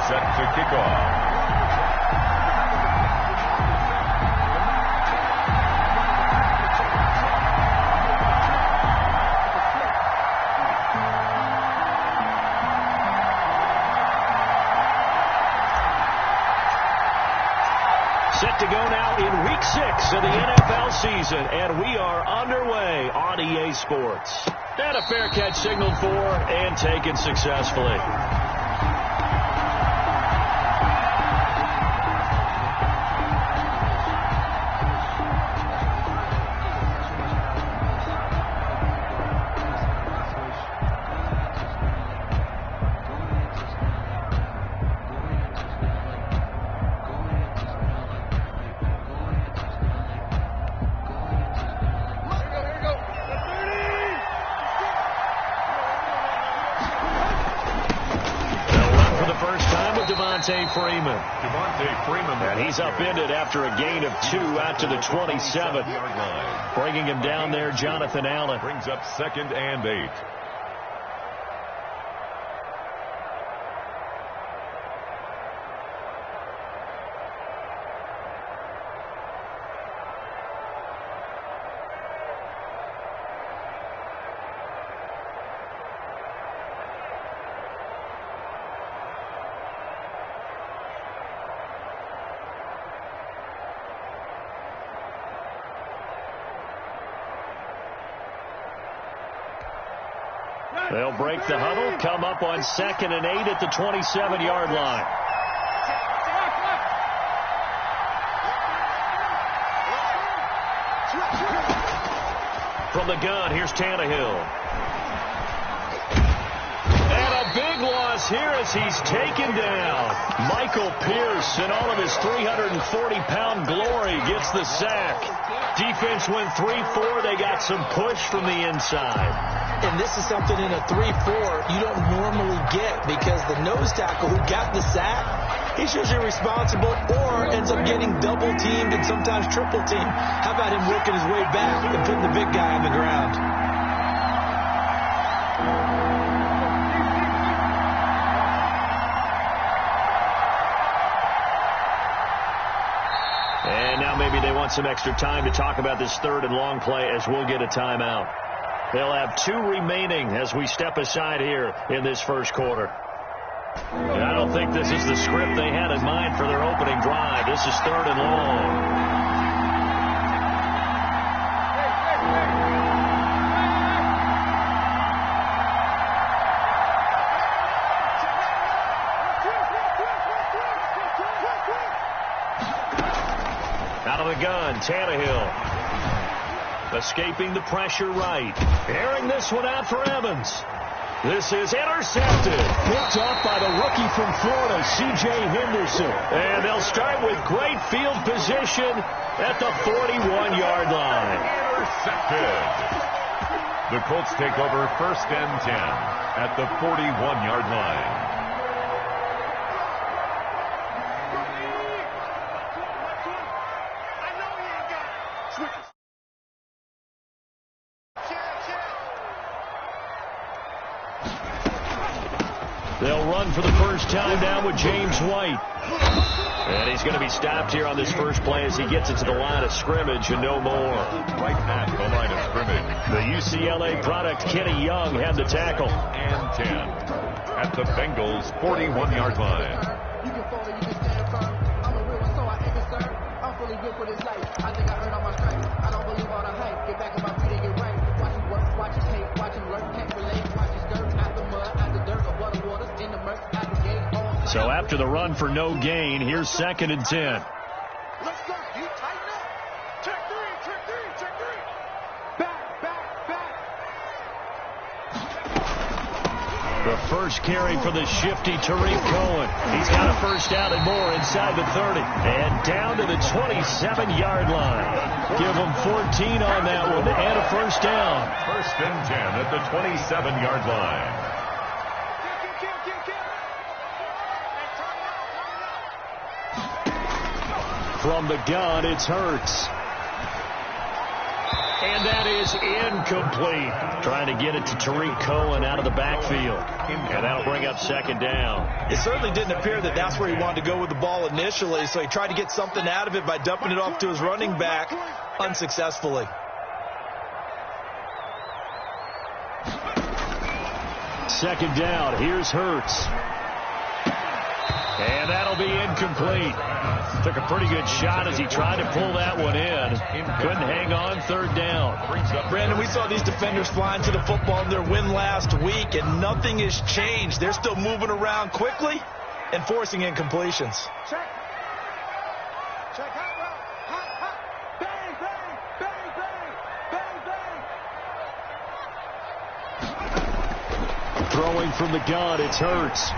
Set to kick off. Set to go now in Week 6 of the NFL season, and we are underway on EA Sports. And a fair catch signaled for and taken successfully. Devontae Freeman. And he's upended after a gain of 2 out to the 27-yard line. Bringing him down there, Jonathan Allen. Brings up 2nd and 8. They'll break the huddle, come up on 2nd and 8 at the 27-yard line. From the gun, here's Tannehill. And a big loss here as he's taken down. Michael Pierce, in all of his 340-pound glory, gets the sack. Defense went 3-4. They got some push from the inside. And this is something in a 3-4 you don't normally get, because the nose tackle who got the sack, he's usually responsible or ends up getting double-teamed and sometimes triple-teamed. How about him working his way back and putting the big guy on the ground? And now maybe they want some extra time to talk about this 3rd and long play, as we'll get a timeout. They'll have 2 remaining as we step aside here in this first quarter. And I don't think this is the script they had in mind for their opening drive. This is 3rd and long. Out of the gun, Tannehill. Escaping the pressure right. Airing this one out for Evans. This is intercepted. Picked off by the rookie from Florida, C.J. Henderson. And they'll start with great field position at the 41-yard line. Intercepted. The Colts take over 1st and 10 at the 41-yard line. They'll run for the first time now with James White. And he's going to be stopped here on this first play as he gets it to the line of scrimmage and no more. Right at the line of scrimmage. The UCLA product, Kenny Young, had the tackle. And 10 at the Bengals' 41-yard line. You can fall, you can stand firm. I'm a real one, so I ain't concerned. I'm fully good for this life. I think I earned all my stripes. I don't believe all the hype. Get back in my feet and get right. Watch him work, watch his hate, watch him lurk, can't relate. Watch his dirt, out the mud, out the dirt, above the waters, in the murk, out the gate. So after the run for no gain, here's 2nd and 10. Let's go. You tighten up. Check 3, check 3, check 3. Back, back, back. The first carry for the shifty Tariq Cohen. He's got a first down and more inside the 30. And down to the 27-yard line. Give him 14 on that one and a first down. 1st and 10 at the 27-yard line. From the gun, it's Hurts. And that is incomplete. Trying to get it to Tariq Cohen out of the backfield. And that'll bring up second down. It certainly didn't appear that that's where he wanted to go with the ball initially, so he tried to get something out of it by dumping it off to his running back unsuccessfully. Second down. Here's Hurts. And that'll be incomplete. Took a pretty good shot as he tried to pull that one in. Couldn't hang on. Third down. Brandon, we saw these defenders flying to the football in their win last week, and nothing has changed. They're still moving around quickly and forcing incompletions. Check. Check. Hot route. Hot. Bang, bang, bang, bang. Throwing from the gun, it's Hurts.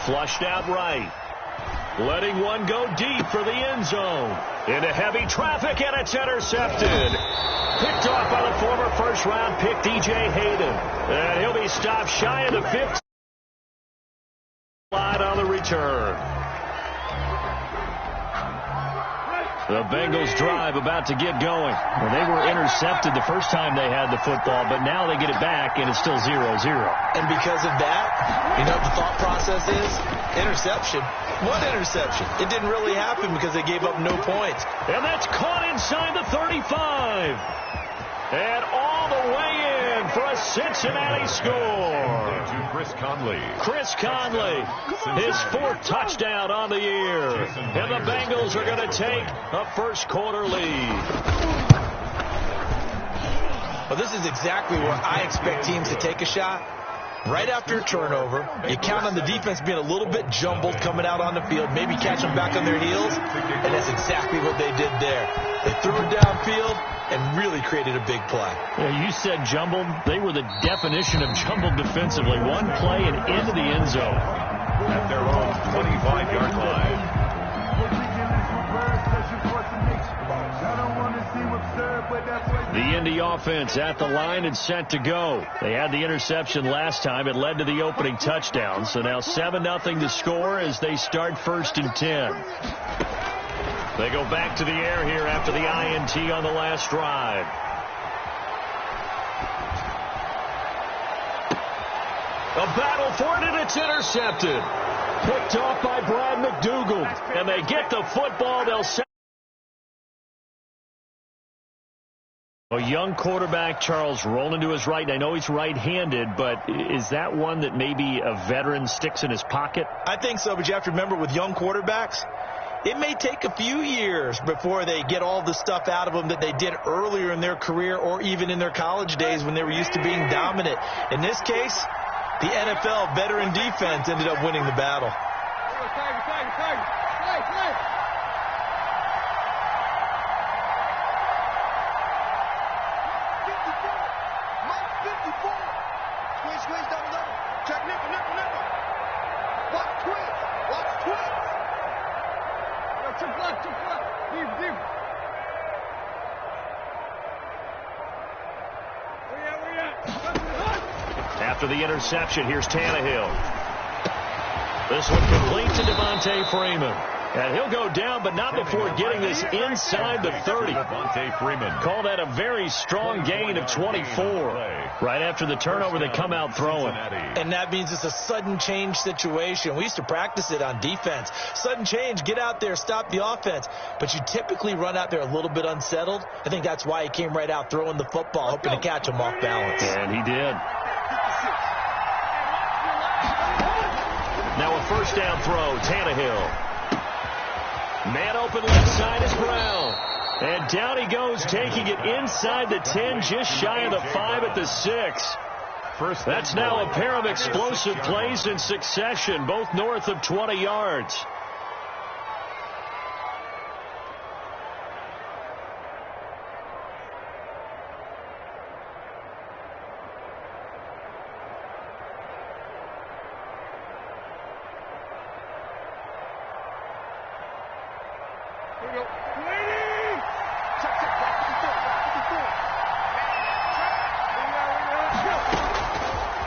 Flushed out right. Letting one go deep for the end zone. Into heavy traffic, and it's intercepted. Picked off by the former first-round pick, DJ Hayden. And he'll be stopped shy of the 15. Line on the return. The Bengals drive about to get going. Well, they were intercepted the first time they had the football, but now they get it back, and it's still 0-0. And because of that, you know what the thought process is? Interception. What interception? It didn't really happen because they gave up no points. And that's caught inside the 35. And all the way in for a Cincinnati score. Chris Conley. Chris Conley, his fourth touchdown on the year. And the Bengals are going to take a first-quarter lead. Well, this is exactly where I expect teams to take a shot. Right after a turnover, you count on the defense being a little bit jumbled coming out on the field, maybe catch them back on their heels, and that's exactly what they did there. They threw it downfield and really created a big play. Yeah, you said jumbled. They were the definition of jumbled defensively. One play and into the end zone. At their own 25-yard line. The Indy offense at the line and set to go. They had the interception last time. It led to the opening touchdown. So now 7-0 to score as they start 1st and 10. They go back to the air here after the INT on the last drive. A battle for it, and it's intercepted. Picked off by Brad McDougal. And they get the football. They'll set. A young quarterback, Charles, rolling to his right. I know he's right-handed, but is that one that maybe a veteran sticks in his pocket? I think so, but you have to remember with young quarterbacks, it may take a few years before they get all the stuff out of them that they did earlier in their career or even in their college days when they were used to being dominant. In this case, the NFL veteran defense ended up winning the battle. Squeeze, double. Check, nipple. Watch twins. Took left. Deep. Where you at? After the interception, here's Tannehill. This one complete to Devontae Freeman. And he'll go down, but not before getting this inside the 30. Devontae Freeman. Call that a very strong gain of 24. Right after the turnover, they come out throwing. And that means it's a sudden change situation. We used to practice it on defense. Sudden change, get out there, stop the offense. But you typically run out there a little bit unsettled. I think that's why he came right out throwing the football, hoping to catch him off balance. And he did. Now a first down throw, Tannehill. Man open left side is Brown. And down he goes, taking it inside the 10, just shy of the 5 at the 6. That's now a pair of explosive plays in succession, both north of 20 yards.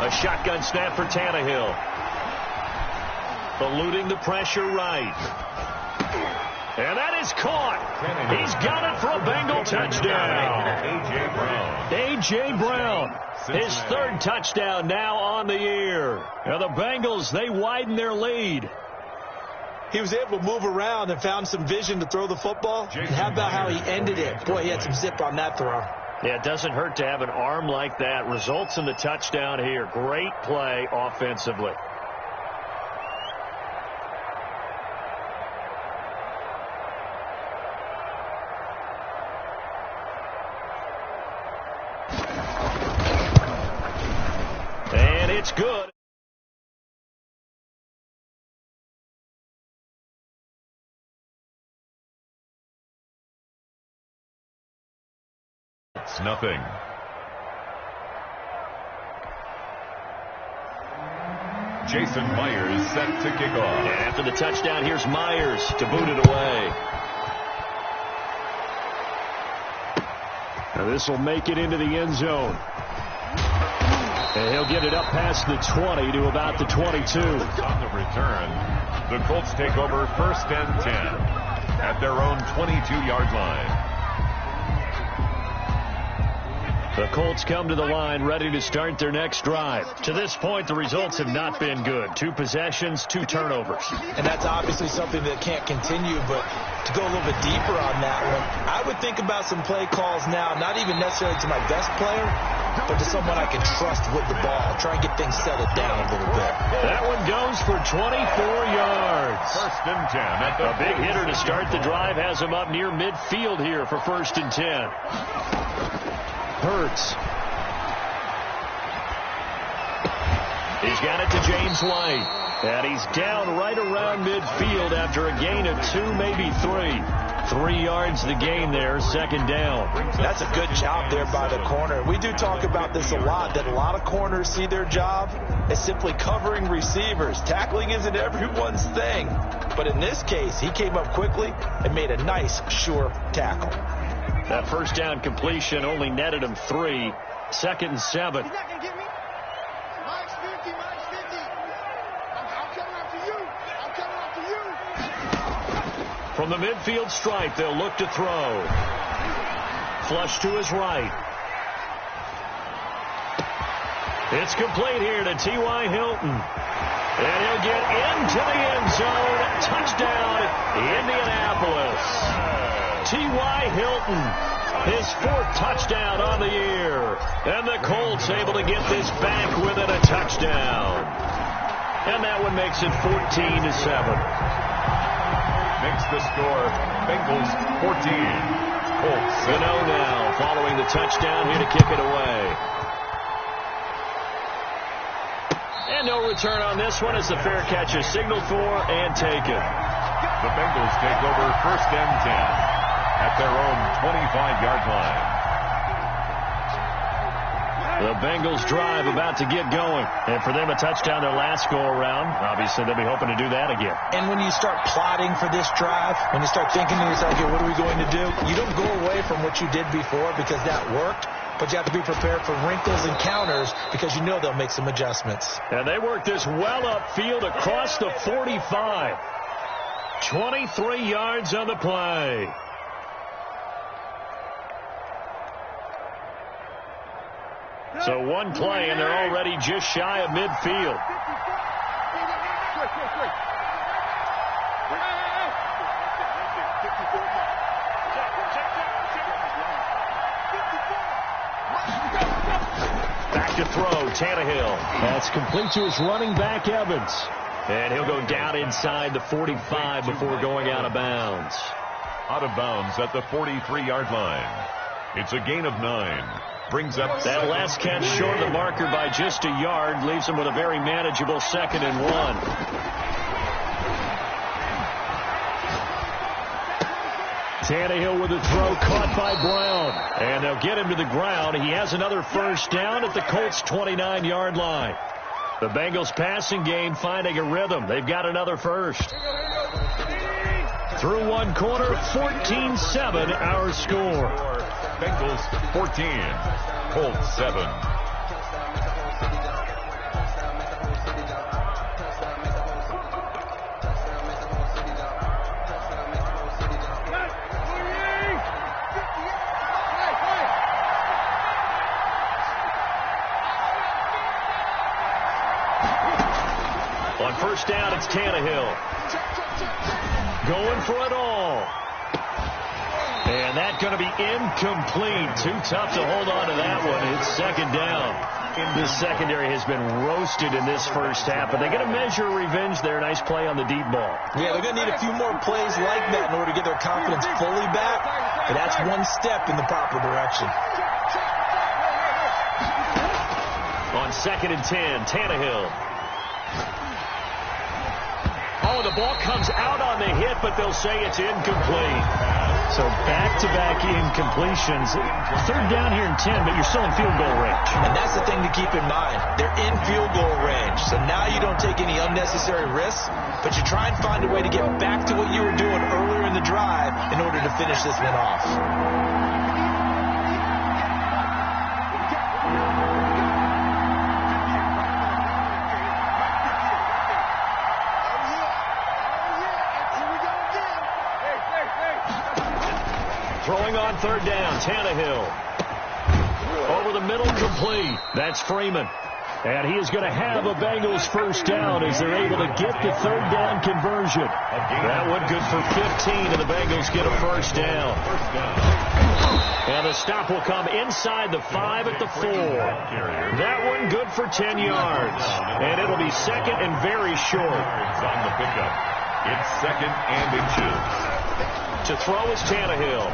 A shotgun snap for Tannehill. Eluding the pressure right. And that is caught. He's got it for a Bengal touchdown. A.J. Brown, his third touchdown now on the year. And the Bengals, they widen their lead. He was able to move around and found some vision to throw the football. And how about how he ended it? Boy, he had some zip on that throw. Yeah, it doesn't hurt to have an arm like that. Results in the touchdown here. Great play offensively. And it's good. It's nothing. Jason Myers set to kick off. And after the touchdown, here's Myers to boot it away. Now this will make it into the end zone. And he'll get it up past the 20 to about the 22. On the return, the Colts take over 1st and 10 at their own 22-yard line. The Colts come to the line ready to start their next drive. To this point, the results have not been good. 2 possessions, 2 turnovers. And that's obviously something that can't continue, but to go a little bit deeper on that one, I would think about some play calls now, not even necessarily to my best player, but to someone I can trust with the ball. Try and get things settled down a little bit. That one goes for 24 yards. 1st and 10 at the A big hitter to start the drive has him up near midfield here for 1st and 10. Hurts. He's got it to James White. And he's down right around midfield after a gain of 2, maybe 3. 3 yards the gain there, 2nd down. That's a good job there by the corner. We do talk about this a lot, that a lot of corners see their job as simply covering receivers. Tackling isn't everyone's thing. But in this case, he came up quickly and made a nice, sure tackle. That 1st down completion only netted him 3. 2nd and 7. He's not going to get me. Mike's 50, Mike's 50. I'm coming up to you. I'm coming up to you. From the midfield stripe, they'll look to throw. Flush to his right. It's complete here to T.Y. Hilton. And he'll get into the end zone. Touchdown, Indianapolis. T.Y. Hilton, his 4th touchdown on the year. And the Colts able to get this back within a touchdown. And that one makes it 14-7. Makes the score Bengals 14. Colts 7. Now following the touchdown here to kick it away. And no return on this one as the fair catch is signaled for and taken. The Bengals take over 1st and 10. At their own 25-yard line. The Bengals drive about to get going. And for them, a touchdown their last go-around. Obviously, they'll be hoping to do that again. And when you start plotting for this drive, when you start thinking to yourself, okay, what are we going to do? You don't go away from what you did before because that worked. But you have to be prepared for wrinkles and counters because you know they'll make some adjustments. And they work this well upfield across the 45. 23 yards on the play. So one play, and they're already just shy of midfield. Back to throw, Tannehill. That's complete to his running back, Evans. And he'll go down inside the 45 before going out of bounds. Out of bounds at the 43-yard line. It's a gain of 9. Brings up that last catch short of the marker by just a yard, leaves him with a very manageable 2nd and 1. Tannehill with a throw caught by Brown. And they'll get him to the ground. He has another 1st down at the Colts' 29-yard line. The Bengals passing game finding a rhythm. They've got another 1st. Through one quarter, 14-7 our score. Bengals 14, Colts 7. On first down, it's Tannehill. Going for it all. And that's going to be incomplete. Too tough to hold on to that one. It's second down. This secondary has been roasted in this first half, but they're going to measure revenge there. Nice play on the deep ball. Yeah, they're going to need a few more plays like that in order to get their confidence fully back. But that's one step in the proper direction. On 2nd and 10, Tannehill. Oh, the ball comes out on the hit, but they'll say it's incomplete. So back-to-back incompletions. Third down here and 10, but you're still in field goal range. And that's the thing to keep in mind. They're in field goal range. So now you don't take any unnecessary risks, but you try and find a way to get back to what you were doing earlier in the drive in order to finish this one off. Throwing on third down, Tannehill. Over the middle, complete. That's Freeman. And he is going to have a Bengals first down as they're able to get the third down conversion. That one good for 15, and the Bengals get a first down. And the stop will come inside the 5 at the 4. That one good for 10 yards. And it'll be second and very short. On the pickup. It's second and inches. To throw is Tannehill.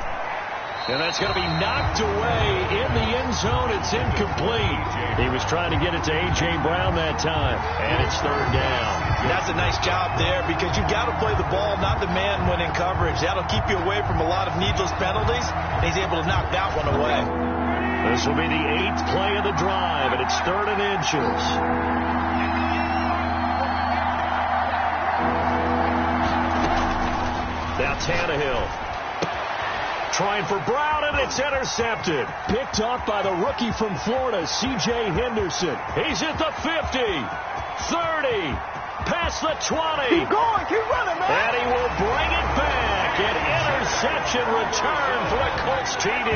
And that's going to be knocked away in the end zone. It's incomplete. He was trying to get it to A.J. Brown that time. And it's third down. That's a nice job there because you've got to play the ball, not the man when in coverage. That'll keep you away from a lot of needless penalties. And he's able to knock that one away. This will be the 8th play of the drive, and it's 3rd and inches. Now Tannehill. Trying for Brown, and it's intercepted. Picked off by the rookie from Florida, C.J. Henderson. He's at the 50, 30, past the 20. Keep going, keep running, man. And he will bring it back. An interception return for a Colts TD.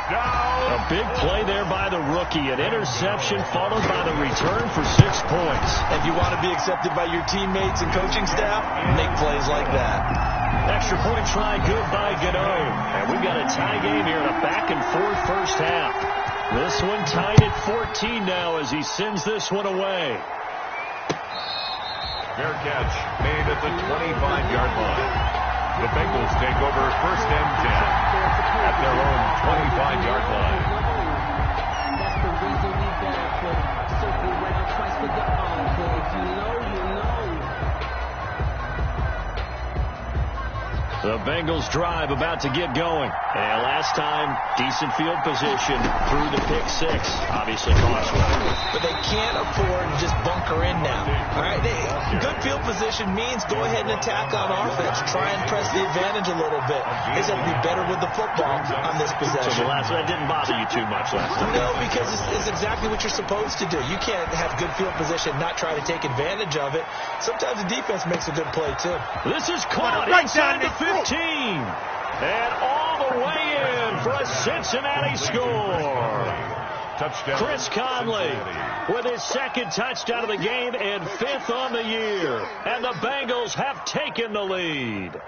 A big play there by the rookie. An interception followed by the return for 6 points. If you want to be accepted by your teammates and coaching staff, make plays like that. Extra point try good by Gano. And we've got a tie game here in a back-and-forth first half. This one tied at 14 now as he sends this one away. Fair catch made at the 25-yard line. The Bengals take over first and 10 at their own 25-yard line. That's the reason we back for circle round twice for the encore. If you know, you know. The Bengals drive about to get going. And last time, decent field position through the pick 6. Obviously cost one. But they can't afford to just bunker in now. All right, good field position means go ahead and attack on offense. Try and press the advantage a little bit. They said be better with the football on this possession. So the last one didn't bother you too much last time. No, because it's exactly what you're supposed to do. You can't have good field position, not try to take advantage of it. Sometimes the defense makes a good play, too. This is caught inside the 15. And all the way in for a Cincinnati score. Touchdown. Chris Conley with his 2nd touchdown of the game and 5th on the year. And the Bengals have taken the lead.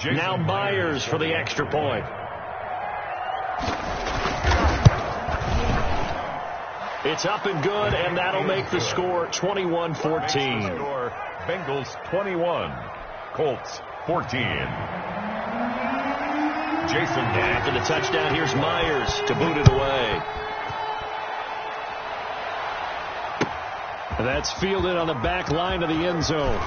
Now Myers for the extra point. It's up and good, and that'll make the score 21-14. Bengals 21, Colts 14. Jason. After the touchdown, here's Myers to boot it away. That's fielded on the back line of the end zone.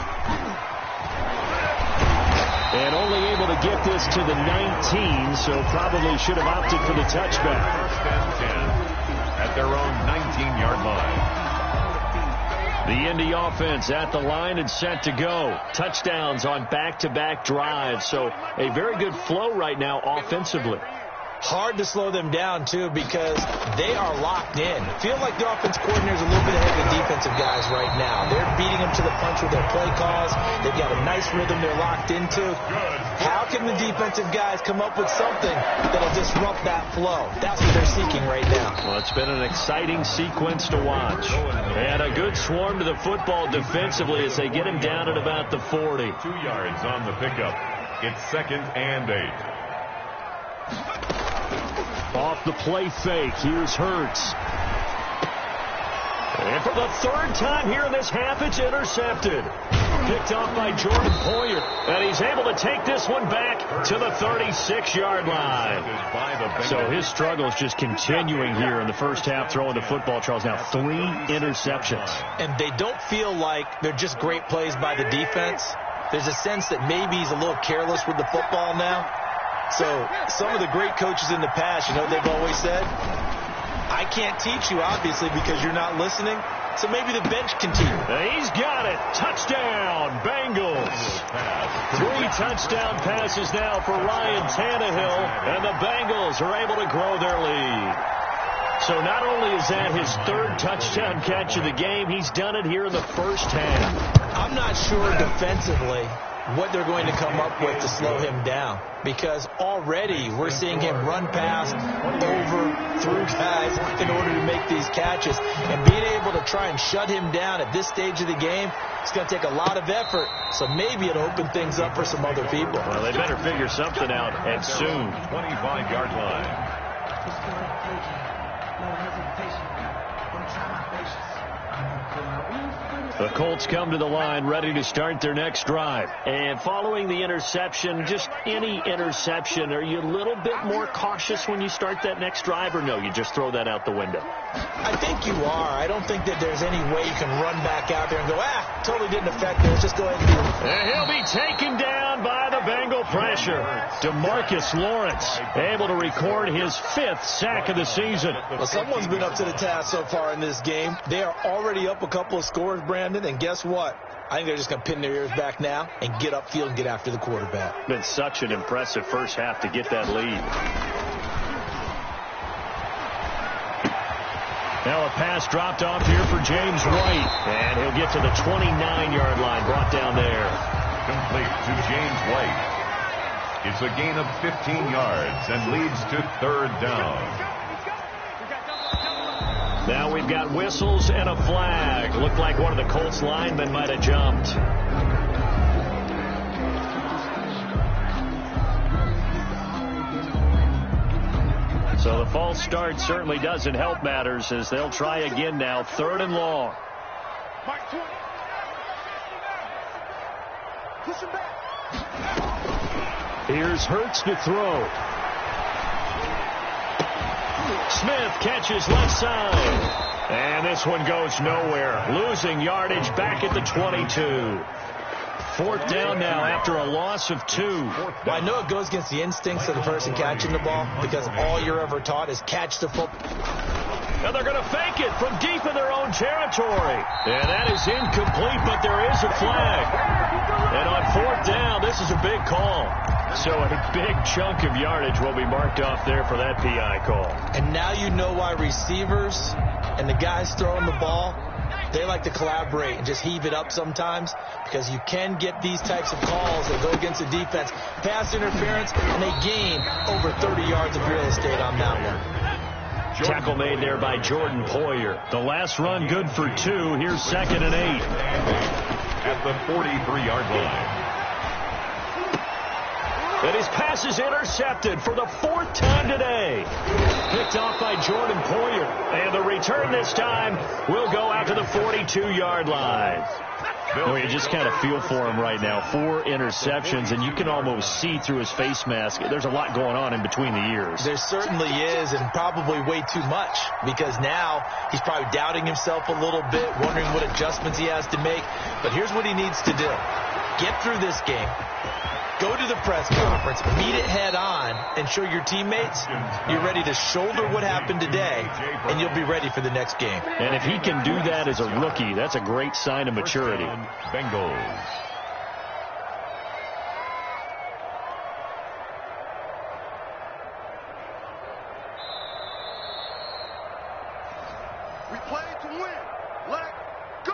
And only able to get this to the 19, so probably should have opted for the touchback. First and 10 at their own 19-yard line. The Indy offense at the line and set to go. Touchdowns on back-to-back drives, so a very good flow right now offensively. Hard to slow them down, too, because they are locked in. Feel like the offense coordinator is a little bit ahead of the defensive guys right now. They're beating them to the punch with their play calls. They've got a nice rhythm they're locked into. How can the defensive guys come up with something that'll disrupt that flow? That's what they're seeking right now. Well, it's been an exciting sequence to watch. And a good swarm to the football defensively as they get him down at about the 40. 2 yards on the pickup. It's 2nd and 8. Off the play fake, here's Hurts. And for the 3rd time here in this half, it's intercepted. Picked off by Jordan Poyer. And he's able to take this one back to the 36-yard line. So his struggle is just continuing here in the first half, throwing the football, Charles. Now 3 interceptions. And they don't feel like they're just great plays by the defense. There's a sense that maybe he's a little careless with the football now. So some of the great coaches in the past, you know what they've always said? I can't teach you, obviously, because you're not listening. So maybe the bench can teach you. He's got it. Touchdown, Bengals. 3 touchdown passes now for Ryan Tannehill, and the Bengals are able to grow their lead. So not only is that his 3rd touchdown catch of the game, he's done it here in the first half. I'm not sure defensively what they're going to come up with to slow him down, because already we're seeing him run past, over, through guys in order to make these catches. And being able to try and shut him down at this stage of the game, it's going to take a lot of effort. So maybe it'll open things up for some other people. Well, they better figure something out, and soon. 25-yard line. The Colts come to the line ready to start their next drive. And following the interception, just any interception, are you a little bit more cautious when you start that next drive, or no, you just throw that out the window? I think you are. I don't think that there's any way you can run back out there and go, totally didn't affect it. Let's just go ahead and do it. And he'll be taken down by the Bengal pressure. DeMarcus Lawrence able to record his 5th sack of the season. Well, someone's been up to the task so far in this game. They are already up a couple of scores, Brandon, and guess what? I think they're just going to pin their ears back now and get upfield and get after the quarterback. Been such an impressive first half to get that lead. Now a pass dropped off here for James White, and he'll get to the 29-yard line, brought down there. Complete to James White. It's a gain of 15 yards and leads to 3rd down. Now we've got whistles and a flag. Looked like one of the Colts linemen might have jumped. So the false start certainly doesn't help matters, as they'll try again now. 3rd and long. Here's Hurts to throw. Smith catches left side. And this one goes nowhere. Losing yardage back at the 22. 4th down now after a loss of 2. Well, I know it goes against the instincts of the person catching the ball, because all you're ever taught is catch the football. Now they're going to fake it from deep in their own territory. And that is incomplete, but there is a flag. And on 4th down, this is a big call. So a big chunk of yardage will be marked off there for that PI call. And now you know why receivers and the guys throwing the ball, they like to collaborate and just heave it up sometimes, because you can get these types of calls that go against the defense. Pass interference, and they gain over 30 yards of real estate on that one. Tackle made there by Jordan Poyer. The last run good for 2. Here's 2nd and 8. At the 43-yard line. And his pass is intercepted for the 4th time today. Picked off by Jordan Poyer. And the return this time will go out to the 42-yard line. Well, you just kind of feel for him right now. 4 interceptions, and you can almost see through his face mask. There's a lot going on in between the ears. There certainly is, and probably way too much, because now he's probably doubting himself a little bit, wondering what adjustments he has to make. But here's what he needs to do. Get through this game. Go to the press conference, meet it head on, and show your teammates you're ready to shoulder what happened today, and you'll be ready for the next game. And if he can do that as a rookie, that's a great sign of maturity. Bengals. We play to win. Let go.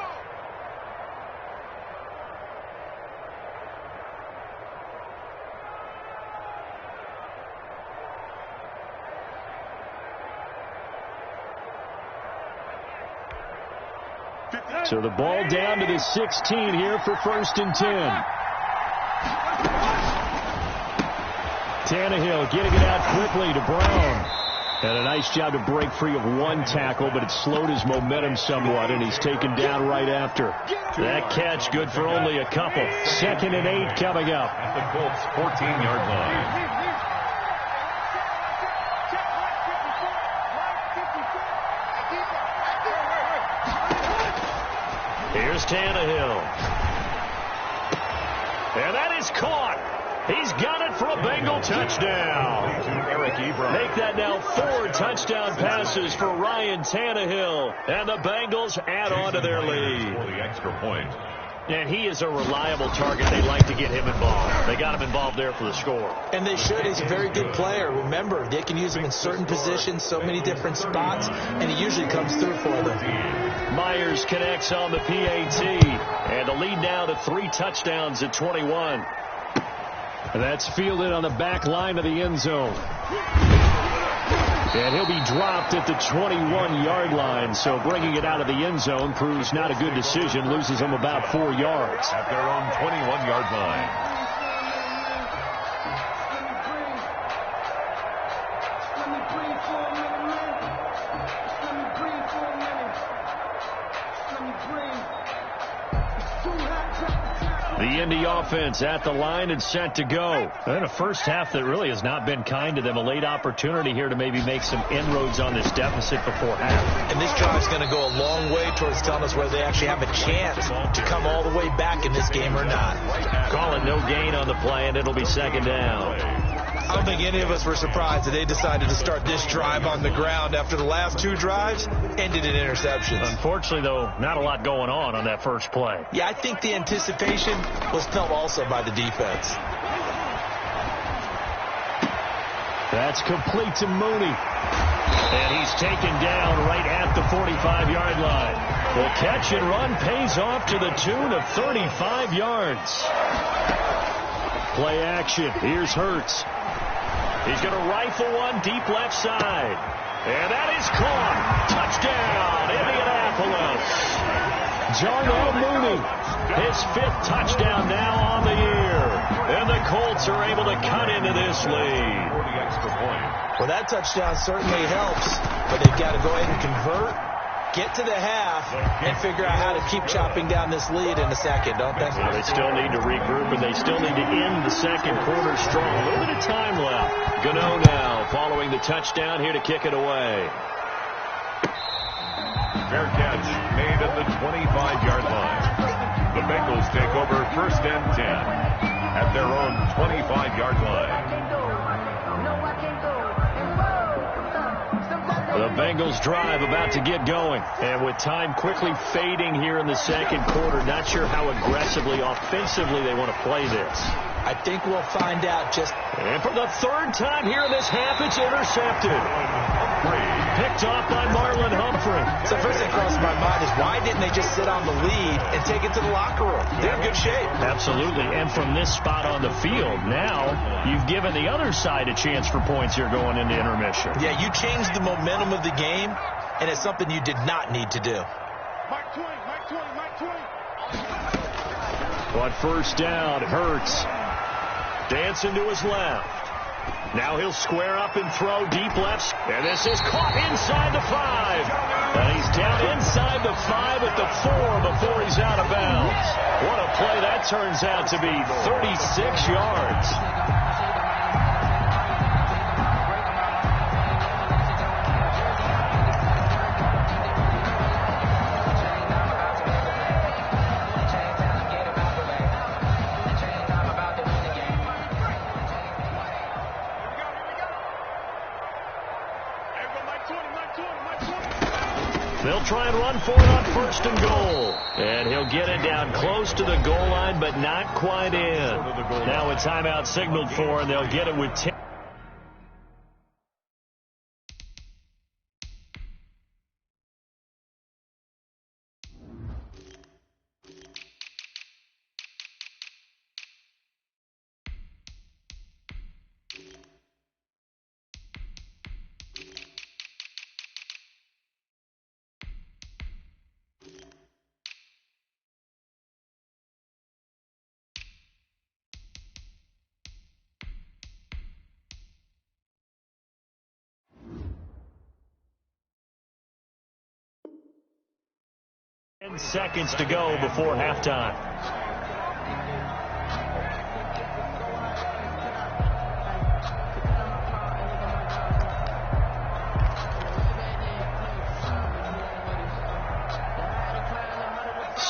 So the ball down to the 16 here for 1st and 10. Tannehill getting it out quickly to Brown. And a nice job to break free of one tackle, but it slowed his momentum somewhat, and he's taken down right after. That catch good for only a couple. 2nd and 8 coming up. At the Colts' 14-yard line. Here's Tannehill. And that is caught. He's got it for a Bengal touchdown. Make that now 4 touchdown passes for Ryan Tannehill. And the Bengals add on to their lead. For the extra point. And he is a reliable target. They like to get him involved. They got him involved there for the score. And they should. He's a very good player. Remember, they can use him in certain positions, so many different spots, and he usually comes through for them. Myers connects on the PAT. And the lead now to 3 touchdowns at 21. And that's fielded on the back line of the end zone. And he'll be dropped at the 21-yard line. So bringing it out of the end zone proves not a good decision. Loses him about 4 yards. At their own 21-yard line. The Indy offense at the line and set to go. And a first half that really has not been kind to them. A late opportunity here to maybe make some inroads on this deficit before half. And this drive's going to go a long way towards telling us whether they actually have a chance to come all the way back in this game or not. Call it no gain on the play, and it'll be 2nd down. I don't think any of us were surprised that they decided to start this drive on the ground after the last 2 drives ended in interceptions. Unfortunately, though, not a lot going on that first play. Yeah, I think the anticipation was felt also by the defense. That's complete to Mooney. And he's taken down right at the 45-yard line. The catch and run pays off to the tune of 35 yards. Play action. Here's Hurts. He's going to rifle one deep left side. And that is caught. Touchdown, Indianapolis. Darnell Mooney, his 5th touchdown now on the year. And the Colts are able to cut into this lead. For the extra point. Well, that touchdown certainly helps, but they've got to go ahead and convert, get to the half, and figure out how to keep chopping down this lead in a second, don't they? Well, they still need to regroup, and they still need to end the second quarter strong. A little bit of time left. Gano now following the touchdown here to kick it away. Fair catch made at the 25-yard line. The Bengals take over 1st and 10 at their own 25-yard line. The Bengals drive about to get going. And with time quickly fading here in the second quarter, not sure how aggressively, offensively they want to play this. I think we'll find out just... And for the 3rd time here in this half, it's intercepted. Picked off by Marlon Humphrey. So first thing crosses my mind is why didn't they just sit on the lead and take it to the locker room? They're in good shape. Absolutely. And from this spot on the field, now you've given the other side a chance for points here going into intermission. Yeah, you changed the momentum of the game, and it's something you did not need to do. Mike 20, Mike 20, Mike 20. But first down, Hurts. Dancing to his left. Now he'll square up and throw deep left. And this is caught inside the 5. And he's down inside the 5 at the 4 before he's out of bounds. What a play that turns out to be. 36 yards. They'll try and run for it on 1st and goal. And he'll get it down close to the goal line, but not quite in. Now a timeout signaled for, and they'll get it with 10. 10 seconds to go before halftime.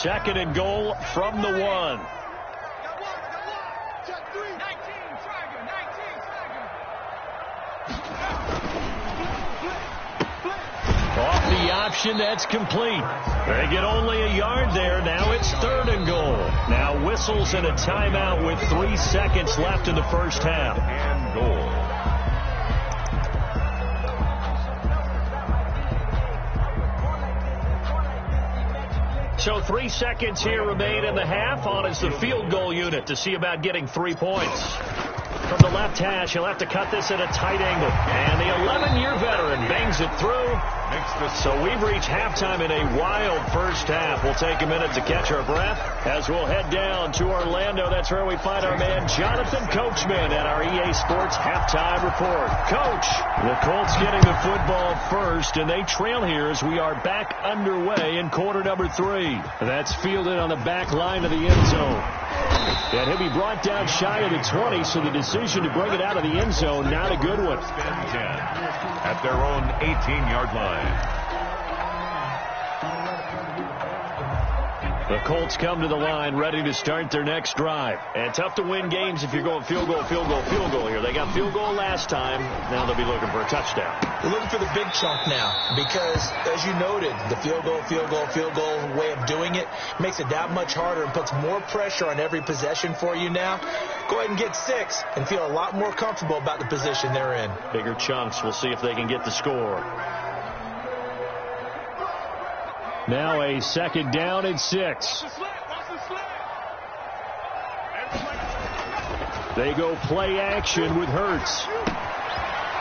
Second and goal from the 1. Off the option, that's complete. They get only a yard there. Now it's third and goal. Now whistles and a timeout with 3 seconds left in the first half. And goal. So 3 seconds here remain in the half. On is the field goal unit to see about getting 3 points. From the left hash, he'll have to cut this at a tight angle. And the 11-year veteran bangs it through. So we've reached halftime in a wild first half. We'll take a minute to catch our breath as we'll head down to Orlando. That's where we find our man Jonathan Coachman at our EA Sports Halftime Report. Coach, the Colts getting the football first, and they trail here as we are back underway in quarter number 3. That's fielded on the back line of the end zone. And he'll be brought down shy of the 20, so the decision to bring it out of the end zone, not a good one. At their own 18-yard line. The Colts come to the line ready to start their next drive. And tough to win games if you're going field goal, field goal, field goal here. They got field goal last time. Now they'll be looking for a touchdown. They're looking for the big chunk now because, as you noted, the field goal way of doing it makes it that much harder and puts more pressure on every possession for you now. Go ahead and get 6 and feel a lot more comfortable about the position they're in. Bigger chunks. We'll see if they can get the score. Now a second down and 6. They go play action with Hurts.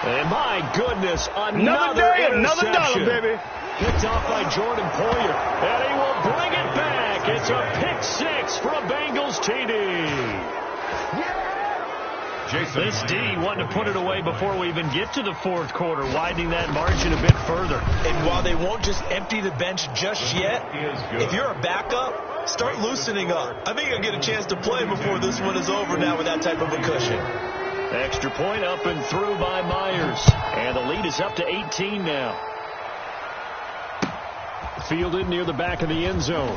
And my goodness, another another dollar, baby. Picked off by Jordan Poyer. And he will bring it back. It's a pick 6 for a Bengals TD. This D wanting to put it away before we even get to the fourth quarter, widening that margin a bit further. And while they won't just empty the bench just yet, if you're a backup, start loosening up. I think you'll get a chance to play before this one is over now with that type of a cushion. Extra point up and through by Myers. And the lead is up to 18 now. Fielded near the back of the end zone.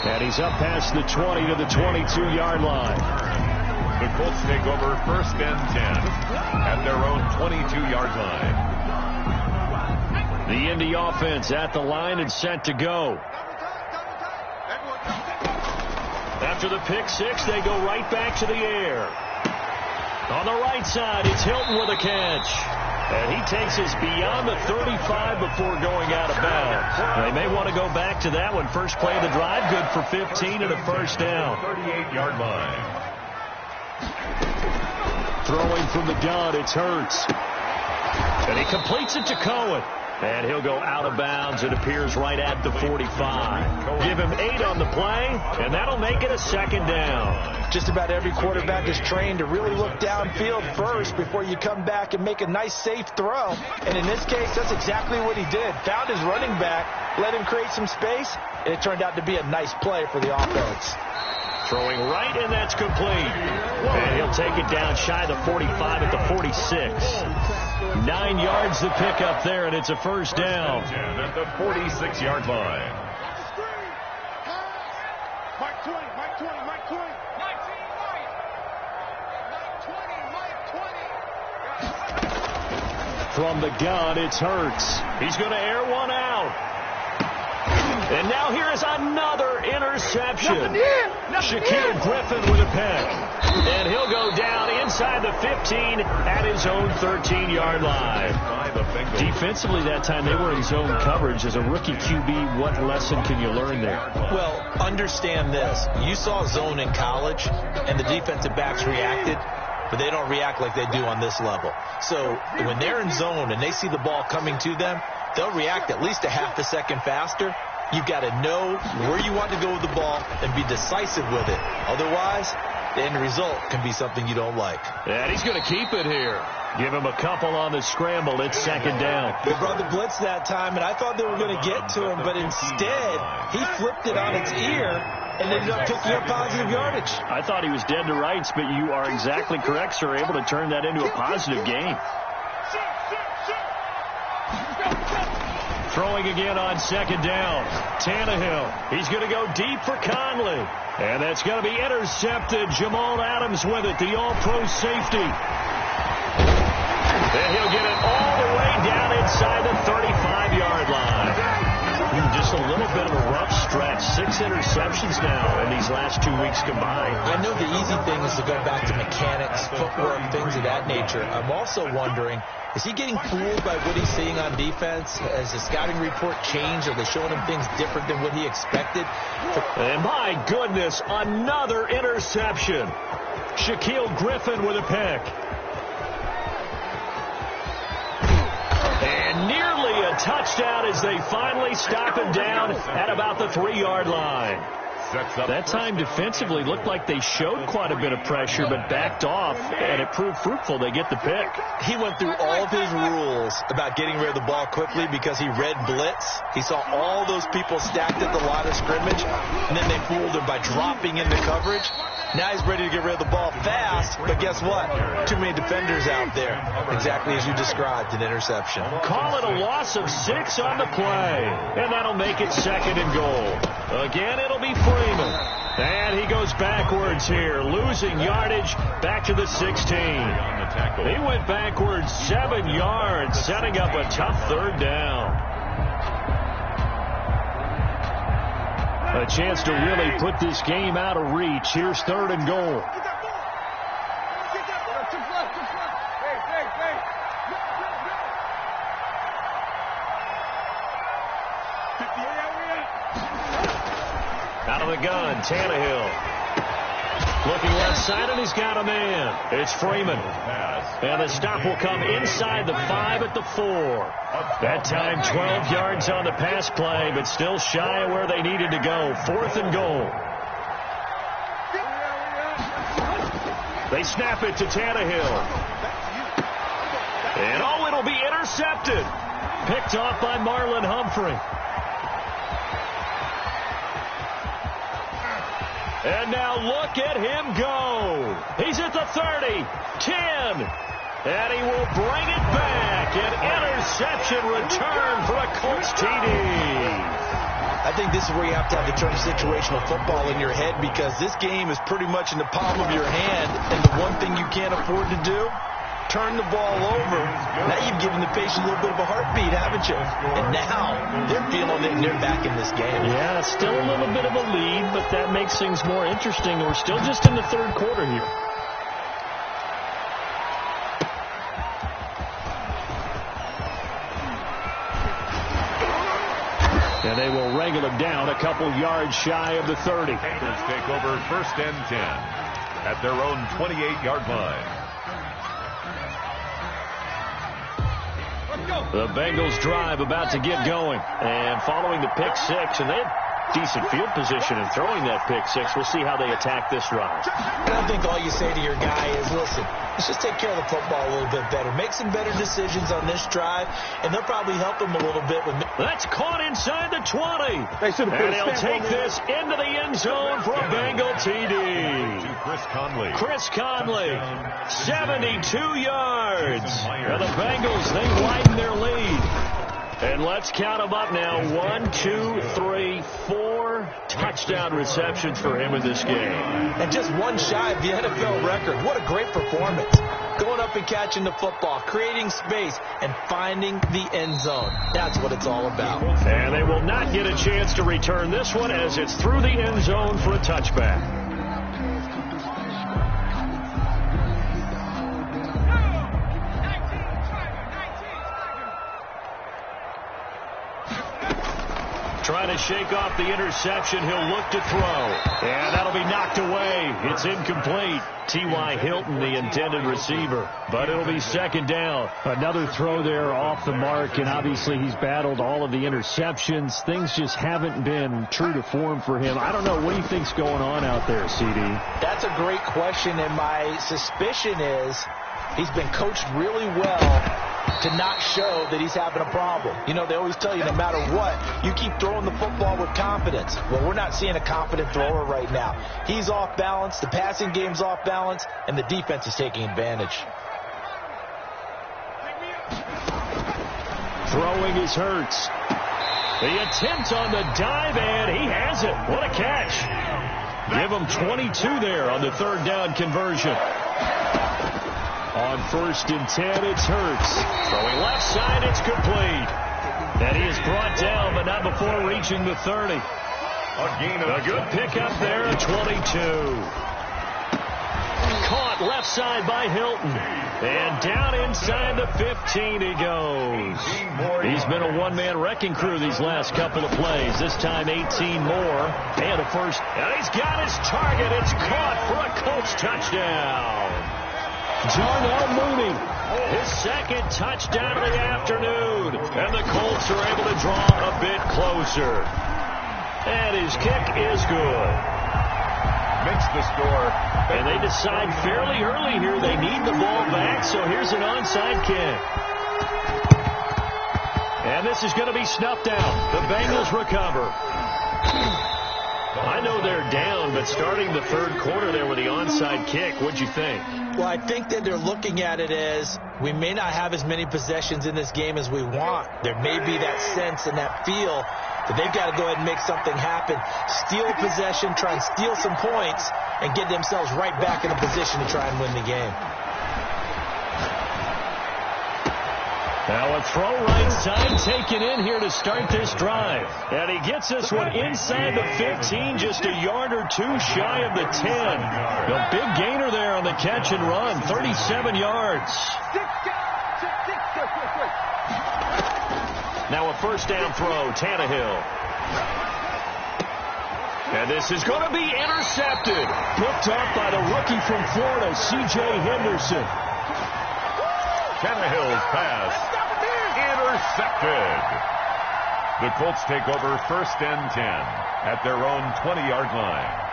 And he's up past the 20 to the 22-yard line. The Colts take over first and 10 at their own 22-yard line. The Indy offense at the line and set to go. After the pick 6, they go right back to the air. On the right side, it's Hilton with a catch. And he takes us beyond the 35 before going out of bounds. They may want to go back to that one. First play of the drive, good for 15 and a first down. 38-yard line. Throwing from the gun, it's Hurts. And he completes it to Cohen. And he'll go out of bounds. It appears right at the 45. Give him 8 on the play, and that'll make it a second down. Just about every quarterback is trained to really look downfield first before you come back and make a nice, safe throw. And in this case, that's exactly what he did. Found his running back, let him create some space, and it turned out to be a nice play for the offense. Throwing right, and that's complete. And he'll take it down shy of the 45 at the 46. 9 yards to pick up there, and it's a first down. At the 46-yard line. Mike 20, Mike 20, Mike 20. From the gun, it's Hurts. He's going to air one out. And now here is another interception. Shaquille Griffin with a pick. And he'll go down inside the 15 at his own 13-yard line. Defensively that time, they were in zone coverage. As a rookie QB, what lesson can you learn there? Well, understand this. You saw zone in college, and the defensive backs reacted, but they don't react like they do on this level. So when they're in zone and they see the ball coming to them, they'll react at least a half a second faster. You've got to know where you want to go with the ball and be decisive with it. Otherwise, the end result can be something you don't like. And he's going to keep it here. Give him a couple on the scramble. It's second down. They brought the blitz that time, and I thought they were going to get to him, but instead, he flipped it on its ear and ended up picking up positive yardage. I thought he was dead to rights, but you are exactly correct, sir. Able to turn that into a positive gain. Throwing again on second down. Tannehill. He's going to go deep for Conley. And that's going to be intercepted. Jamal Adams with it, the all-pro safety. And he'll get it all the way down inside the 35-yard line. Just a little bit of a rough stretch. 6 interceptions now in these last 2 weeks combined. I know the easy thing is to go back to mechanics, footwork, things of that nature. I'm also wondering, is he getting fooled by what he's seeing on defense? Has the scouting report changed? Are they showing him things different than what he expected? And my goodness, another interception. Shaquille Griffin with a pick. And nearly a touchdown as they finally stop him down at about the 3-yard line. That time defensively looked like they showed quite a bit of pressure but backed off, and it proved fruitful. They get the pick. He went through all of his rules about getting rid of the ball quickly because he read blitz. He saw all those people stacked at the line of scrimmage, and then they fooled him by dropping into coverage. Now he's ready to get rid of the ball fast, but guess what? Too many defenders out there. Exactly as you described, an interception. Call it a loss of 6 on the play, and that'll make it second and goal. Again, it'll be Freeman. And he goes backwards here, losing yardage back to the 16. He went backwards 7 yards, setting up a tough third down. A chance to really put this game out of reach. Here's third and goal. Out of the gun, Tannehill. Looking left side, and he's got a man. It's Freeman. And the stop will come inside the 5 at the 4. That time 12 yards on the pass play, but still shy of where they needed to go. 4th and goal. They snap it to Tannehill. And oh, it'll be intercepted. Picked off by Marlon Humphrey. And now look at him go. He's at the 30, 10, and he will bring it back. An interception return for a Colts TD. I think this is where you have to have the term situational football in your head, because this game is pretty much in the palm of your hand, and the one thing you can't afford to do, turn the ball over. Now you've given the patient a little bit of a heartbeat, haven't you? And now they're feeling it and they're back in this game. Yeah, still a little bit of a lead, but that makes things more interesting. We're still just in the third quarter here. And they will wrangle him down a couple yards shy of the 30. Bengals take over 1st and 10 at their own 28-yard line. The Bengals drive about to get going. And following the pick 6, and they had decent field position in throwing that pick 6. We'll see how they attack this drive. I don't think all you say to your guy is, listen, let's just take care of the football a little bit better. Make some better decisions on this drive, and they'll probably help him a little bit. That's caught inside the 20. And he'll take this into the end zone for a Bengal TD. To Chris Conley. Chris Conley, 72 yards. And the Bengals, they widen their lead. And let's count them up now. 1, 2, 3, 4 touchdown receptions for him in this game. And just one shy of the NFL record. What a great performance. Going up and catching the football, creating space, and finding the end zone. That's what it's all about. And they will not get a chance to return this one as it's through the end zone for a touchback. Trying to shake off the interception. He'll look to throw. And that'll be knocked away. It's incomplete. T.Y. Hilton, the intended receiver. But it'll be second down. Another throw there off the mark, and obviously he's battled all of the interceptions. Things just haven't been true to form for him. I don't know. What do you think's going on out there, CD? That's a great question, and my suspicion is he's been coached really well to not show that he's having a problem. You know, they always tell you no matter what, you keep throwing the football with confidence. Well, we're not seeing a confident thrower right now. He's off balance, the passing game's off balance, and the defense is taking advantage. Throwing is Hurts. The attempt on the dive, and he has it. What a catch. Give him 22 there on the third down conversion. On 1st and 10, it's Hurts. Throwing left side, it's complete. And he is brought down, but not before reaching the 30. A good pickup there at 22. Caught left side by Hilton. And down inside the 15 he goes. He's been a one-man wrecking crew these last couple of plays. This time 18 more. And a first. And he's got his target. It's caught for a Colts touchdown. Darnell Mooney. His second touchdown of the afternoon. And the Colts are able to draw a bit closer. And his kick is good. Makes the score. And they decide fairly early here they need the ball back, so here's an onside kick. And this is going to be snuffed out. The Bengals recover. I know they're down, but starting the third quarter there with the onside kick, what'd you think? Well, I think that they're looking at it as we may not have as many possessions in this game as we want. There may be that sense and that feel that they've got to go ahead and make something happen. Steal a possession, try and steal some points, and get themselves right back in a position to try and win the game. Now a throw right side taken in here to start this drive. And he gets this one inside the 15, just a yard or two shy of the 10. A big gainer there on the catch and run, 37 yards. Now a first down throw, Tannehill. And this is going to be intercepted. Picked up by the rookie from Florida, C.J. Henderson. Tannehill's pass intercepted. The Colts take over 1st and 10 at their own 20-yard line.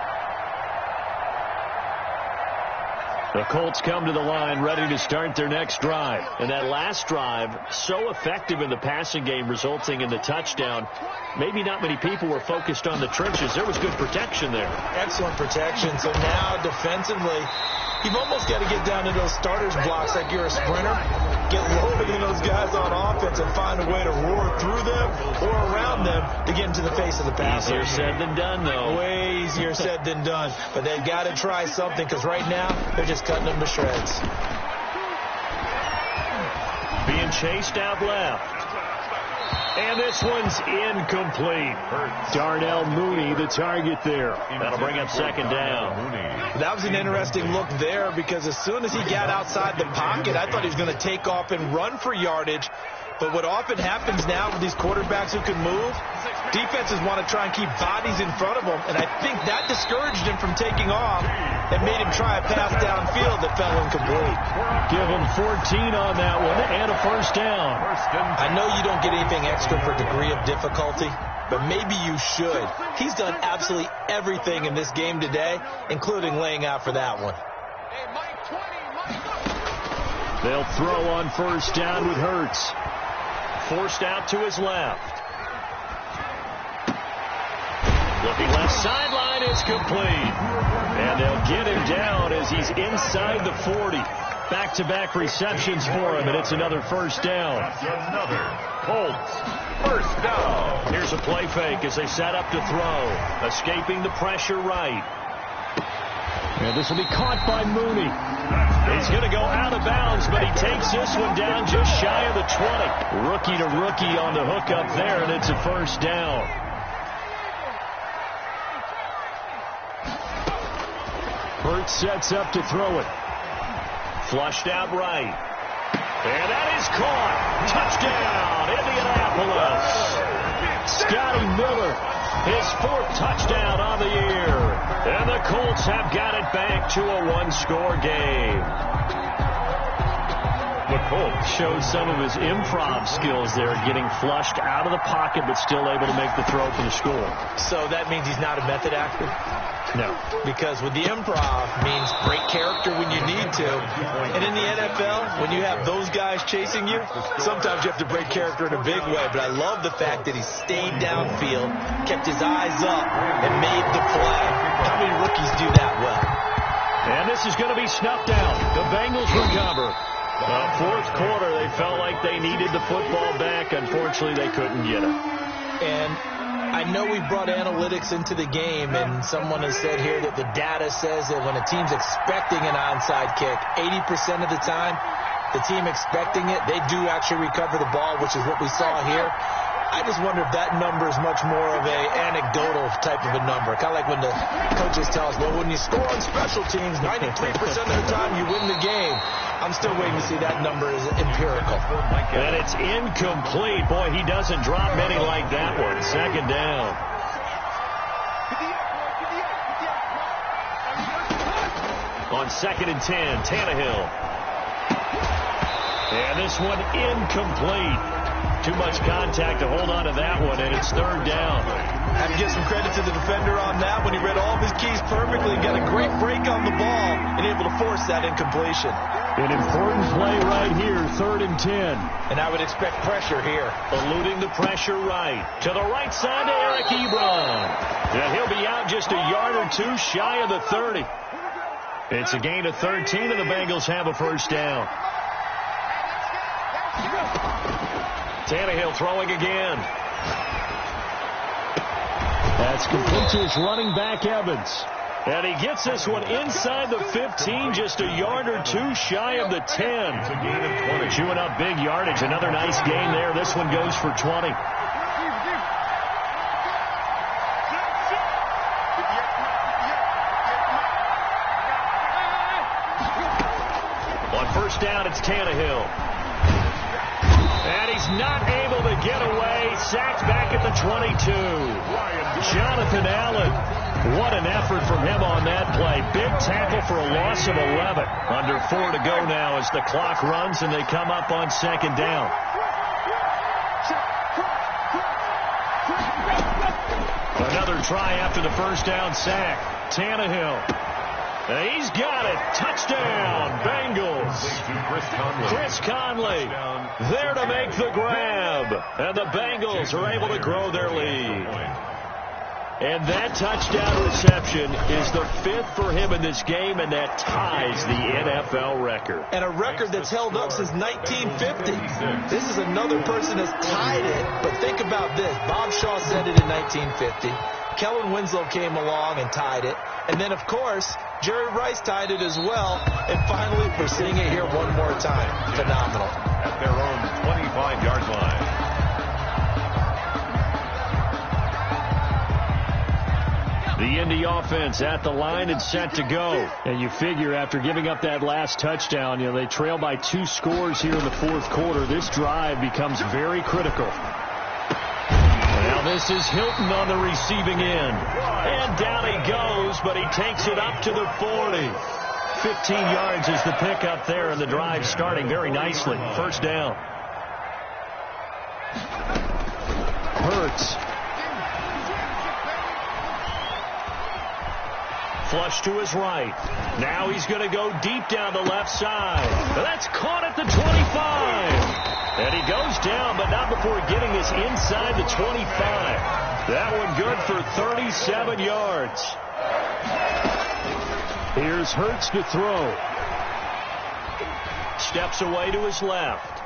The Colts come to the line ready to start their next drive. And that last drive, so effective in the passing game, resulting in the touchdown. Maybe not many people were focused on the trenches. There was good protection there. Excellent protection. So now defensively, you've almost got to get down to those starters blocks like you're a sprinter. Get lower than those guys on offense and find a way to roar through them or around them to get into the face of the passer. Easier said than done, though. Way easier said than done. But they've got to try something because right now they're just cutting them to shreds. Being chased out left. And this one's incomplete. Darnell Mooney, the target there. That'll bring up second down. That was an interesting look there because as soon as he got outside the pocket, I thought he was going to take off and run for yardage. But what often happens now with these quarterbacks who can move, defenses want to try and keep bodies in front of them. And I think that discouraged him from taking off and made him try a pass downfield that fell incomplete. Give him 14 on that one and a first down. I know you don't get anything extra for degree of difficulty, but maybe you should. He's done absolutely everything in this game today, including laying out for that one. They'll throw on first down with Hurts. Forced out to his left. Looking left sideline, it's complete. And they'll get him down as he's inside the 40. Back-to-back receptions for him, and it's another first down. Another Colts first down. Here's a play fake as they set up to throw. Escaping the pressure right. And this will be caught by Mooney. He's going to go out of bounds, but he takes this one down just shy of the 20. Rookie to rookie on the hook up there, and it's a first down. Hurts sets up to throw it. Flushed out right. And that is caught. Touchdown, Indianapolis. Scotty Miller his 4th touchdown on the year. And the Colts have got it back to a one-score game. The Colts showed some of his improv skills there, getting flushed out of the pocket but still able to make the throw for the score. So that means he's not a method actor? No. Because with the improv means break character when you need to. And in the NFL, when you have those guys chasing you, sometimes you have to break character in a big way. But I love the fact that he stayed downfield, kept his eyes up, and made the play. How many rookies do that well? And this is going to be snuffed out. The Bengals recover. Fourth quarter, they felt like they needed the football back. Unfortunately, they couldn't get it. And I know we brought analytics into the game, and someone has said here that the data says that when a team's expecting an onside kick, 80% of the time, the team expecting it, they do actually recover the ball, which is what we saw here. I just wonder if that number is much more of a anecdotal type of a number. Kind of like when the coaches tell us, well, when you score on special teams, 93% of the time you win the game. I'm still waiting to see that number is empirical. And it's incomplete. Boy, he doesn't drop many like that one. Second down. On 2nd and 10, Tannehill. And this one incomplete. Too much contact to hold on to that one, and it's 3rd down. I have to give some credit to the defender on that when he read all of his keys perfectly, got a great break on the ball, and able to force that incompletion. An important play right here, 3rd and 10. And I would expect pressure here. Eluding the pressure right. To the right side to Eric Ebron. And he'll be out just a yard or two shy of the 30. It's a gain of 13, and the Bengals have a 1st down. Tannehill throwing again. That's complete to his running back, Evans. And he gets this one inside the 15, just a yard or two shy of the 10. It's a gain of 20. Chewing up big yardage. Another nice gain there. This one goes for 20. On 1st down, it's Tannehill. And he's not able to get away. Sacked back at the 22. Jonathan Allen. What an effort from him on that play. Big tackle for a loss of 11. Under 4 to go now as the clock runs and they come up on 2nd down. Another try after the 1st down sack. Tannehill. He's got it. Touchdown, Bengals. Chris Conley there to make the grab. And the Bengals are able to grow their lead. And that touchdown reception is the 5th for him in this game, and that ties the NFL record. And a record that's held up since 1950. This is another person that's tied it. But think about this. Bob Shaw said it in 1950. Kellen Winslow came along and tied it. And then, of course, Jerry Rice tied it as well. And finally, we're seeing it here one more time. Phenomenal. At their own 25-yard line. The Indy offense at the line and set to go. And you figure after giving up that last touchdown, they trail by 2 scores here in the 4th quarter. This drive becomes very critical. Now this is Hilton on the receiving end. And down he goes, but he takes it up to the 40. 15 yards is the pickup there, and the drive starting very nicely. 1st down. Hurts. Flush to his right. Now he's going to go deep down the left side. That's caught at the 25. And he goes down, but not before getting this inside the 25. That one good for 37 yards. Here's Hurts to throw. Steps away to his left.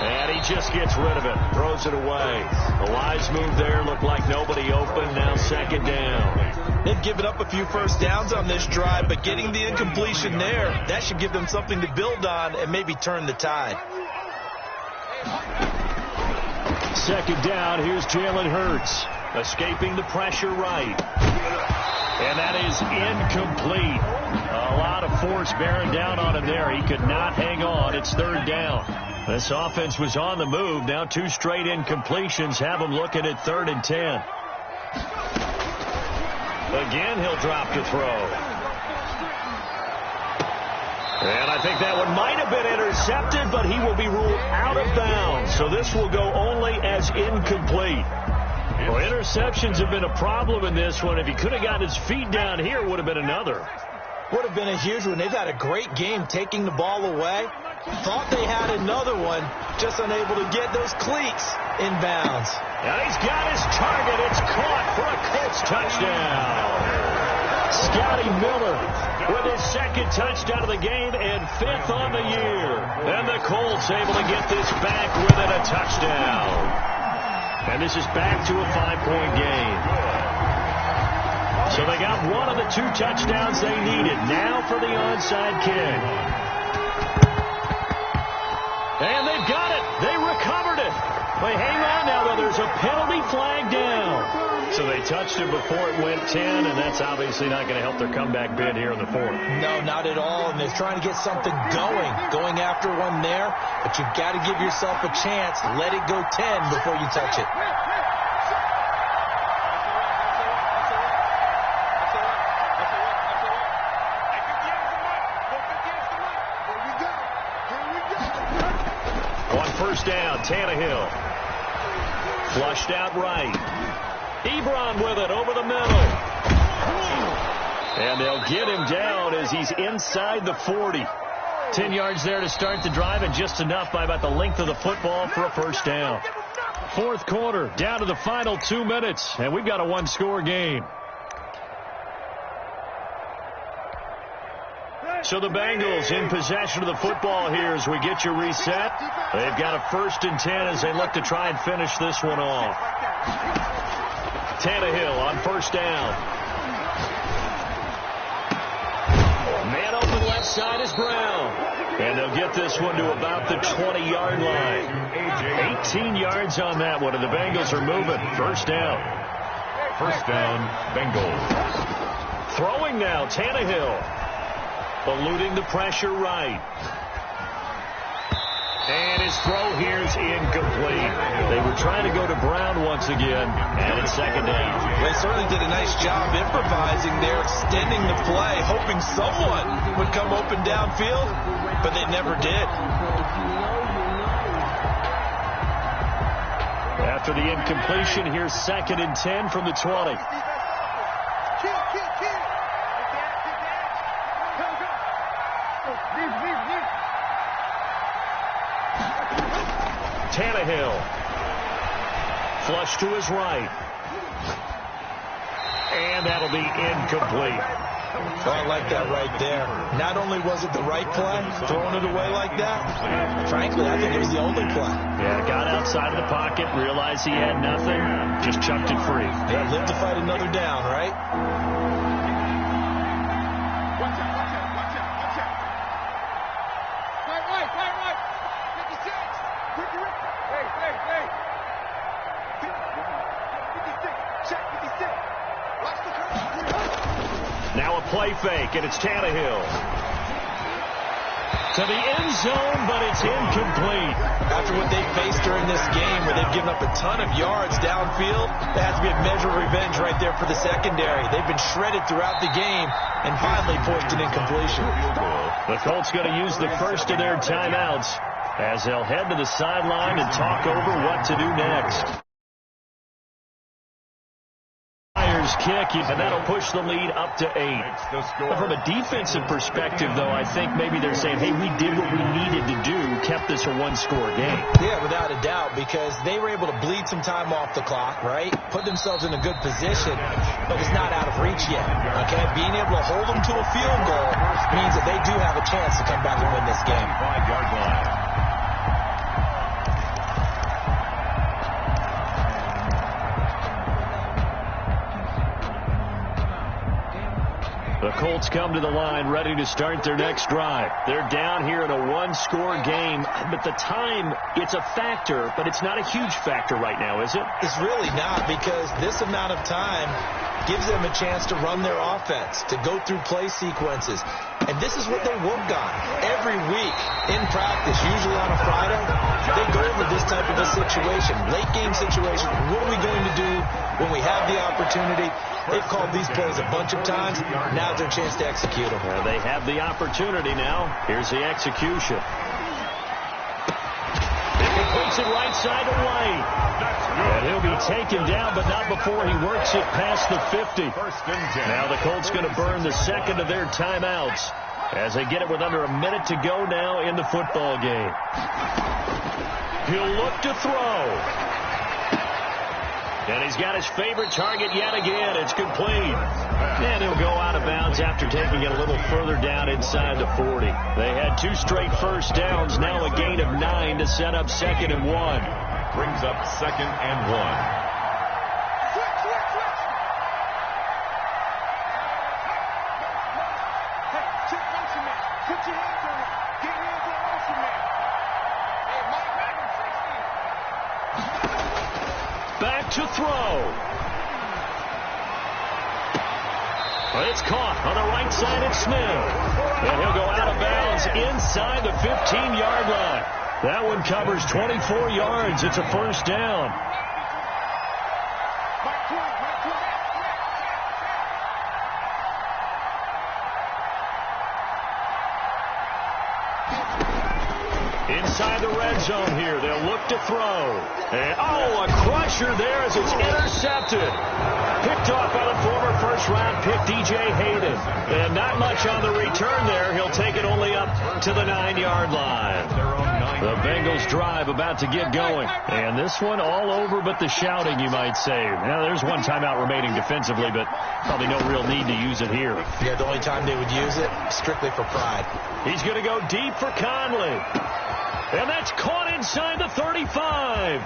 And he just gets rid of it. Throws it away. A wise move there. Looked like nobody open. Now 2nd down. They've given up a few 1st downs on this drive, but getting the incompletion there, that should give them something to build on and maybe turn the tide. 2nd down. Here's Jalen Hurts. Escaping the pressure right. And that is incomplete. A lot of force bearing down on him there. He could not hang on. It's 3rd down. This offense was on the move. Now 2 straight incompletions have them looking at 3rd and 10. Again, he'll drop to throw. And I think that one might have been intercepted, but he will be ruled out of bounds. So this will go only as incomplete. Well, interceptions have been a problem in this one. If he could have gotten his feet down here, it would have been another. Would have been a huge one. They've had a great game taking the ball away. Thought they had another one, just unable to get those cleats in bounds. And he's got his target. It's caught for a Colts touchdown. Scotty Miller with his 2nd touchdown of the game and 5th on the year. And the Colts able to get this back within a touchdown. And this is back to a 5-point game. So they got one of the 2 touchdowns they needed. Now for the onside kick. And they've got it. They recovered it. But hang on now, though. There's a penalty flag down. So they touched it before it went 10, and that's obviously not going to help their comeback bid here in the 4th. No, not at all. And they're trying to get something going after one there. But you've got to give yourself a chance. Let it go 10 before you touch it. First down, Tannehill. Flushed out right. Ebron with it over the middle. And they'll get him down as he's inside the 40. 10 yards there to start the drive, and just enough by about the length of the football for a first down. 4th quarter, down to the final 2 minutes, and we've got a 1-score game. So the Bengals in possession of the football here as we get you reset. They've got a 1st and 10 as they look to try and finish this one off. Tannehill on 1st down. Man open left side is Brown. And they'll get this one to about the 20-yard line. 18 yards on that one, and the Bengals are moving. 1st down. 1st down, Bengals. Throwing now, Tannehill. Eluding the pressure right. And his throw here is incomplete. They were trying to go to Brown once again, and it's 2nd down. They certainly did a nice job improvising there, extending the play, hoping someone would come open downfield, but they never did. After the incompletion, here's 2nd and 10 from the 20. Tannehill. Flush to his right. And that'll be incomplete. Oh, I like that right there. Not only was it the right play, throwing it away like that, frankly, I think it was the only play. Yeah, got outside of the pocket, realized he had nothing, just chucked it free. Yeah, lived to fight another down, right? Watch out, watch out, watch out, watch out. Right. 56. Hey. 56. Check 56. Watch the curve. Now a play fake, and it's Tannehill. To the end zone, but it's incomplete. After what they faced during this game, where they've given up a ton of yards downfield, that has to be a measure of revenge right there for the secondary. They've been shredded throughout the game and finally forced an incompletion. The Colts going to use the first of their timeouts as they'll head to the sideline and talk over what to do next. Kick, and that'll push the lead up to 8. But from a defensive perspective, though, I think maybe they're saying, hey, we did what we needed to do, kept this a one-score game. Yeah, without a doubt, because they were able to bleed some time off the clock, right? Put themselves in a good position, but it's not out of reach yet, okay? Being able to hold them to a field goal means that they do have a chance to come back and win this game. 5-yard line. The Colts come to the line ready to start their next drive. They're down here in a one-score game, but the time, it's a factor, but it's not a huge factor right now, is it? It's really not, because this amount of time, gives them a chance to run their offense, to go through play sequences. And this is what they work on every week in practice, usually on a Friday. They go over this type of a situation, late game situation. What are we going to do when we have the opportunity? They've called these plays a bunch of times. Now's their chance to execute them. They have the opportunity now. Here's the execution. Puts it right side to White. And he'll be taken down, but not before he works it past the 50. Now the Colts going to burn the second of their timeouts as they get it with under a minute to go now in the football game. He'll look to throw. And he's got his favorite target yet again. It's complete. And he'll go out of bounds after taking it a little further down inside the 40. They had 2 straight first downs, now a gain of 9 to set up 2nd and 1. Brings up 2nd and 1. To throw. It's caught on the right side of Smith. And he'll go out of bounds inside the 15-yard line. That one covers 24 yards. It's a first down. Inside the red zone here. They'll look to throw. And, a crusher there as it's intercepted. Picked off by the former first-round pick, D.J. Hayden. And not much on the return there. He'll take it only up to the 9-yard line. The Bengals drive about to get going. And this one all over but the shouting, you might say. Now, there's one timeout remaining defensively, but probably no real need to use it here. Yeah, the only time they would use it, strictly for pride. He's going to go deep for Conley. And that's caught inside the 35.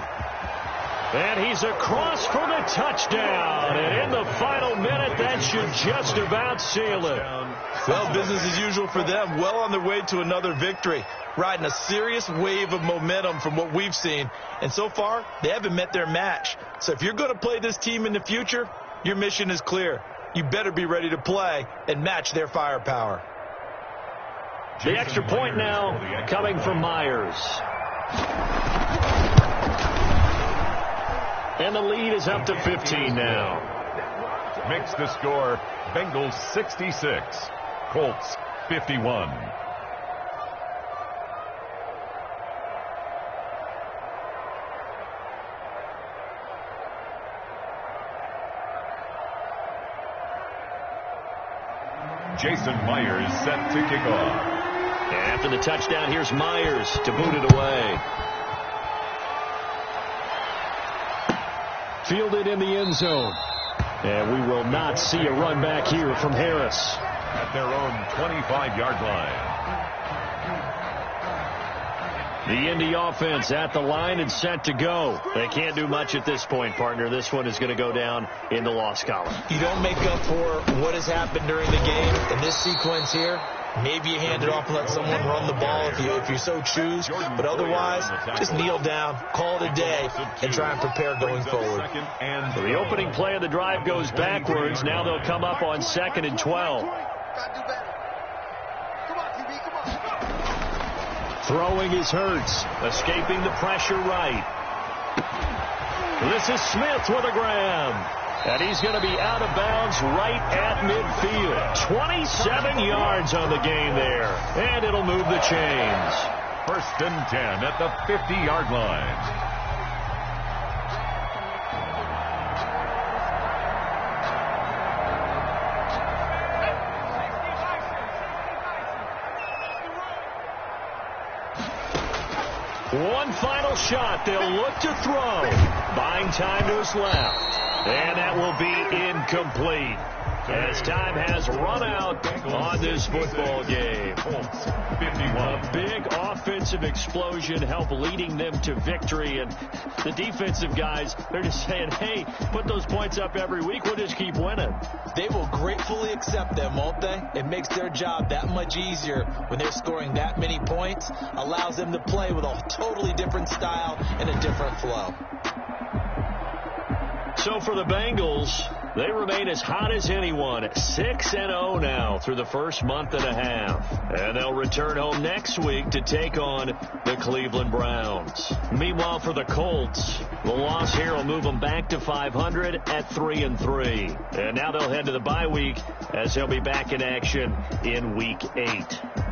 And he's across for the touchdown. And in the final minute, that should just about seal it. Well, business as usual for them. Well on their way to another victory. Riding a serious wave of momentum from what we've seen. And so far, they haven't met their match. So if you're going to play this team in the future, your mission is clear. You better be ready to play and match their firepower. The extra point now coming from Myers. And the lead is up to 15 now. Makes the score Bengals 66, Colts 51. Jason Myers set to kick off. And after the touchdown, here's Myers to boot it away. Fielded in the end zone. And we will not see a run back here from Harris. At their own 25-yard line. The Indy offense at the line and set to go. They can't do much at this point, partner. This one is going to go down in the loss column. You don't make up for what has happened during the game in this sequence here. Maybe you hand it off and let someone run the ball if you so choose. But otherwise, just kneel down, call it a day, and try and prepare going forward. So the opening play of the drive goes backwards. Now they'll come up on 2nd and 12. Throwing is Hurts. Escaping the pressure right. This is Smith with a grab. And he's going to be out of bounds right at midfield. 27 yards on the gain there. And it'll move the chains. 1st and 10 at the 50-yard line. One final shot. They'll look to throw. Buying time to his left. And that will be incomplete. As time has run out on this football game. A big offensive explosion helped leading them to victory. And the defensive guys, they're just saying, hey, put those points up every week. We'll just keep winning. They will gratefully accept them, won't they? It makes their job that much easier when they're scoring that many points. Allows them to play with a totally different style and a different flow. So for the Bengals, They remain as hot as anyone, 6-0 now through the first month and a half. And they'll return home next week to take on the Cleveland Browns. Meanwhile, for the Colts, the loss here will move them back to 500 at 3-3. And now they'll head to the bye week as they'll be back in action in Week 8.